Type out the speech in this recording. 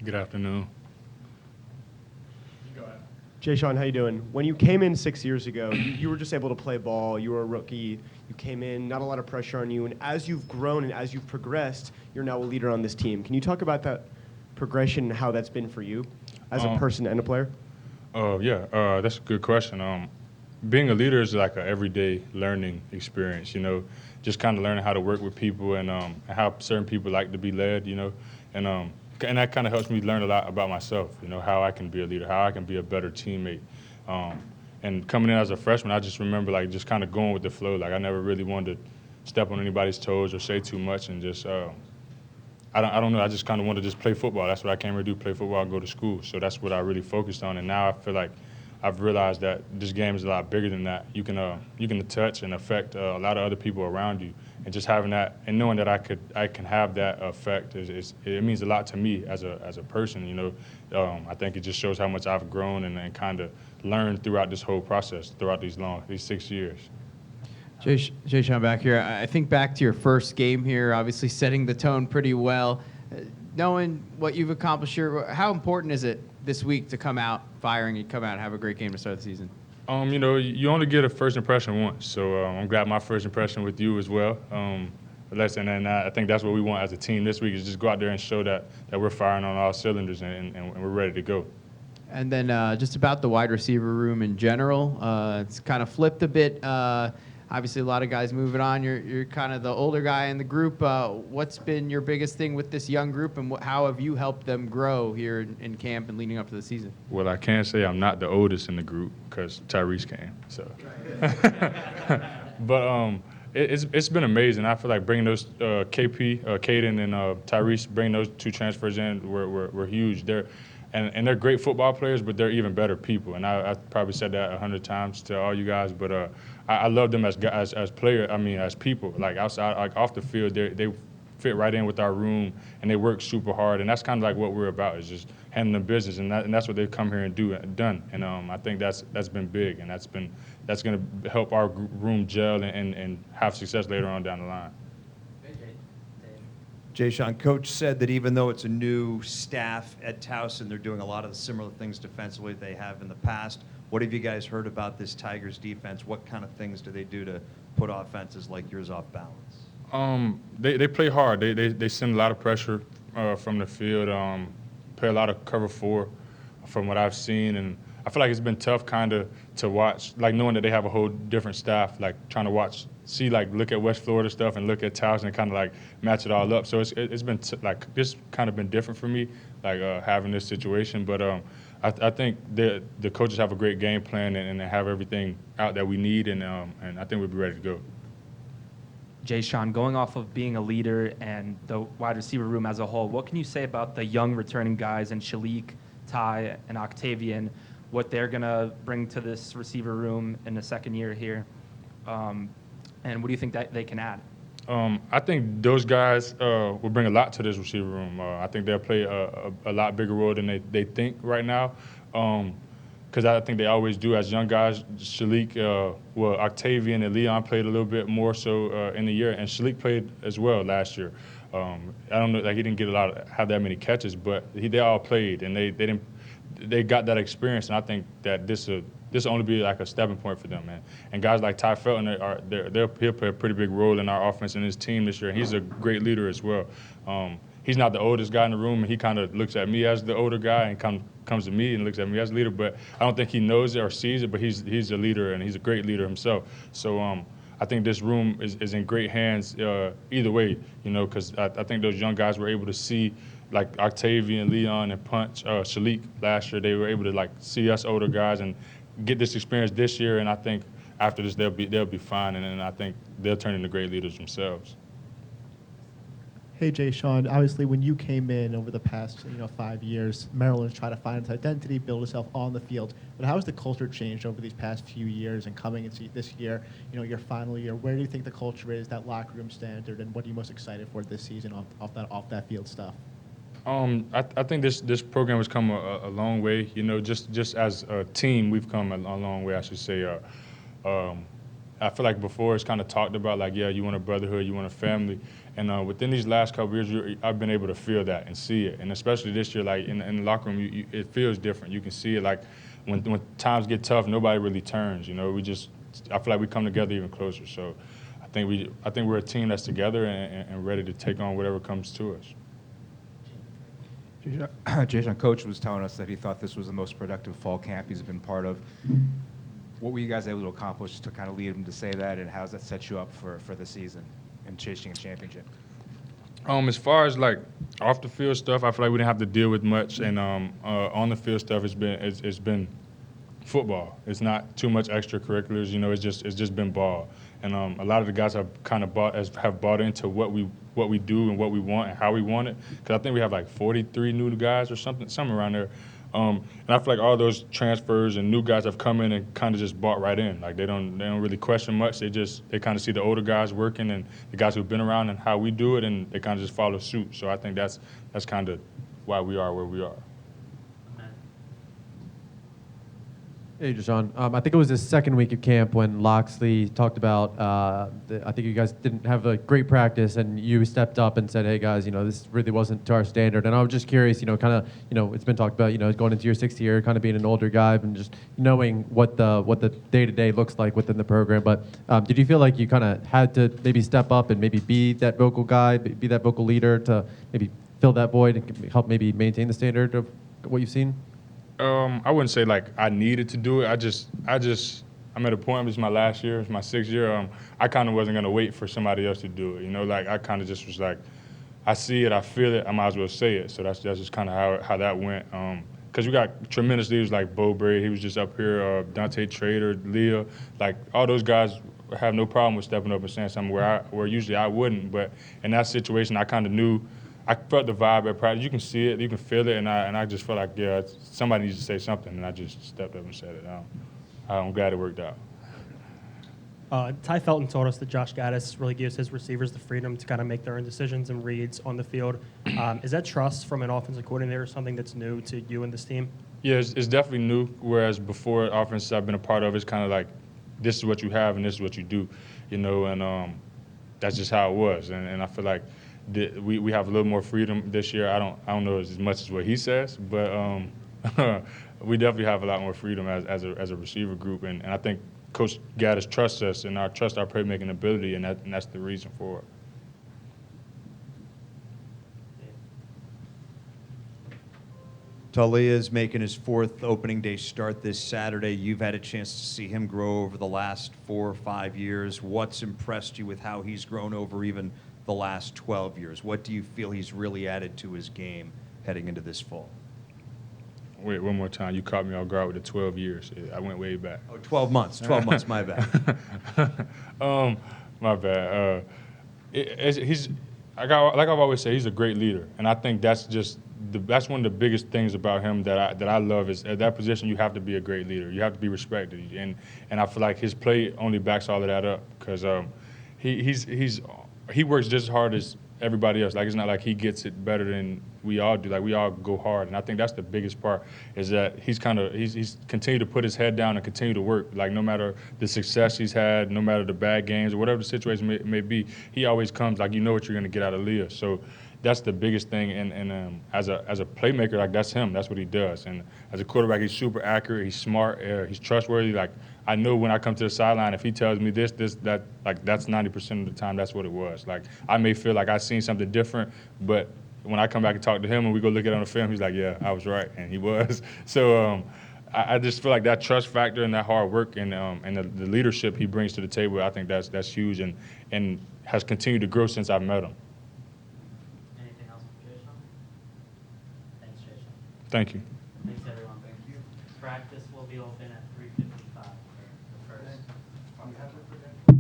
Good afternoon. Jeshaun, how you doing? When you came in 6 years ago, you were just able to play ball. You were a rookie. You came in, not a lot of pressure on you. And as you've grown and as you've progressed, you're now a leader on this team. Can you talk about that progression and how that's been for you as a person and a player? That's a good question. Being a leader is like an everyday learning experience, just kind of learning how to work with people and how certain people like to be led, and that kind of helps me learn a lot about myself, how I can be a leader, how I can be a better teammate. And coming in as a freshman, I just remember just kind of going with the flow. Like I never really wanted to step on anybody's toes or say too much, and just I don't know. I just kind of wanted to just play football. That's what I came here to do: play football, go to school. So that's what I really focused on. And now I feel like I've realized that this game is a lot bigger than that. You can touch and affect a lot of other people around you, and just having that and knowing that I can have that effect it means a lot to me as a person. I think it just shows how much I've grown and kind of learned throughout this whole process, throughout these 6 years. Jeshaun, back here. I think back to your first game here, obviously setting the tone pretty well. Knowing what you've accomplished here, how important is it this week to come out firing and come out and have a great game to start the season? You only get a first impression once, so I'm glad my first impression with you as well. And I think that's what we want as a team this week is just go out there and show that we're firing on all cylinders and we're ready to go. And then just about the wide receiver room in general, it's kind of flipped a bit. Obviously, a lot of guys moving on. You're kind of the older guy in the group. What's been your biggest thing with this young group, and how have you helped them grow here in camp and leading up to the season? Well, I can't say I'm not the oldest in the group because Tyrese came. So, but it's been amazing. I feel like bringing those Caden and Tyrese, bringing those two transfers in were huge. And they're great football players, but they're even better people. And I probably said that 100 times to all you guys, but I love them as players. I mean, as people. Like outside, like off the field, they fit right in with our room, and they work super hard. And that's kind of like what we're about, is just handling business, and that's what they've come here and done. And I think that's been big, and that's going to help our room gel and have success later on down the line. Jeshaun, Coach said that even though it's a new staff at Towson, they're doing a lot of the similar things defensively they have in the past. What have you guys heard about this Tigers defense? What kind of things do they do to put offenses like yours off balance? They play hard. They send a lot of pressure from the field, play a lot of cover 4 from what I've seen. And I feel like it's been tough kind of to watch, like knowing that they have a whole different staff, like trying to look at West Florida stuff and look at Towson and kind of like match it all up. So it's been this kind of been different for me, like having this situation. But I think the coaches have a great game plan and they have everything out that we need, and I think we'll be ready to go. Jeshaun, going off of being a leader and the wide receiver room as a whole, what can you say about the young returning guys and Shalik, Ty, and Octavian, what they're going to bring to this receiver room in the second year here? And what do you think that they can add? I think those guys will bring a lot to this receiver room. I think they'll play a lot bigger role than they think right now, because I think they always do as young guys. Shalik, Octavian and Leon played a little bit more so in the year, and Shalik played as well last year. I don't know, like he didn't have that many catches, but they all played, and they got that experience, and I think that this will only be like a stepping point for them, man. And guys like Ty Felton he'll play a pretty big role in our offense and his team this year. He's a great leader as well. He's not the oldest guy in the room, and he kind of looks at me as the older guy and comes to me and looks at me as a leader. But I don't think he knows it or sees it, but he's a leader, and he's a great leader himself. So I think this room is in great hands either way, because I think those young guys were able to see, like Octavian, Leon, and Shalik last year. They were able to see us older guys and get this experience this year, and I think after this they'll be fine, and I think they'll turn into great leaders themselves. Hey, Jeshaun, obviously when you came in over the past 5 years, Maryland's tried to find its identity, build itself on the field. But how has the culture changed over these past few years, and coming into this year, your final year? Where do you think the culture is, that locker room standard, and what are you most excited for this season off that field stuff? I think this program has come a long way. Just as a team, we've come a long way, I should say. I feel like before it's kind of talked about like, yeah, you want a brotherhood, you want a family, and within these last couple years, I've been able to feel that and see it, and especially this year, like in the locker room, it feels different. You can see it, like when times get tough, nobody really turns. I feel like we come together even closer. So I think we're a team that's together and ready to take on whatever comes to us. Jeshaun, Coach was telling us that he thought this was the most productive fall camp he's been part of. What were you guys able to accomplish to kind of lead him to say that, and how does that set you up for the season and chasing a championship? As far as like off the field stuff, I feel like we didn't have to deal with much, and on the field stuff, it's been football. It's not too much extracurriculars. It's just been ball, and a lot of the guys have kind of bought into what we do and what we want and how we want it. Because I think we have like 43 new guys or something around there. And I feel like all those transfers and new guys have come in and kind of just bought right in. Like they don't really question much. They kind of see the older guys working and the guys who've been around and how we do it, and they kind of just follow suit. So I think that's kind of why we are where we are. Hey, Jeshaun. I think it was the second week of camp when Loxley talked about, I think you guys didn't have a great practice, and you stepped up and said, hey, guys, this really wasn't to our standard. And I was just curious, kind of, it's been talked about, going into your sixth year, kind of being an older guy and just knowing what the day-to-day looks like within the program. But did you feel like you kind of had to maybe step up and maybe be that vocal guy, be that vocal leader to maybe fill that void and help maybe maintain the standard of what you've seen? I wouldn't say like I needed to do it. I'm at a point. It's my last year. It's my sixth year. I kind of wasn't gonna wait for somebody else to do it. Like I kind of just was like, I see it, I feel it. I might as well say it. So that's just kind of how that went. Because we got tremendous leaders like Bo Bray. He was just up here. Dante Trader, Leah, like all those guys have no problem with stepping up and saying something where usually I wouldn't. But in that situation, I kind of knew. I felt the vibe at practice. You can see it, you can feel it, and I just felt like, yeah, somebody needs to say something, and I just stepped up and said it. I'm glad it worked out. Ty Felton told us that Josh Gaddis really gives his receivers the freedom to kind of make their own decisions and reads on the field. Is that trust from an offensive coordinator something that's new to you and this team? Yeah, it's definitely new, whereas before offenses I've been a part of, it's kind of like this is what you have and this is what you do, and that's just how it was. And I feel like we have a little more freedom this year. I don't know as much as what he says, but we definitely have a lot more freedom as a receiver group, and I think Coach Gaddis trusts us and trust our playmaking ability, and that's the reason for it. Talia is making his fourth opening day start this Saturday. You've had a chance to see him grow over the last 4 or 5 years. What's impressed you with how he's grown over even the last 12 years? What do you feel he's really added to his game heading into this fall? Wait, one more time. You caught me off guard with the 12 years. I went way back. Oh, 12 months. 12 months, my bad. My bad. Like I've always said, he's a great leader, and I think that's one of the biggest things about him that I love is at that position you have to be a great leader. You have to be respected, and I feel like his play only backs all of that up because he works just as hard as everybody else. Like it's not like he gets it better than we all do. Like we all go hard, and I think that's the biggest part is that he's continued to put his head down and continue to work. Like no matter the success he's had, no matter the bad games or whatever the situation may be, he always comes like you know what you're going to get out of Leah. So that's the biggest thing. And as a playmaker, like that's him. That's what he does. And as a quarterback, he's super accurate. He's smart. He's trustworthy. Like I know when I come to the sideline, if he tells me this, that, like that's 90% of the time that's what it was. Like I may feel like I've seen something different, but when I come back and talk to him and we go look at it on the film, he's like, yeah, I was right, and he was. So I just feel like that trust factor and that hard work and the leadership he brings to the table, I think that's huge and has continued to grow since I've met him. Anything else for Jeshaun? Thanks, Jeshaun. Thank you. Thanks, everyone. Thank you. Practice will be open at 3:55 for the first.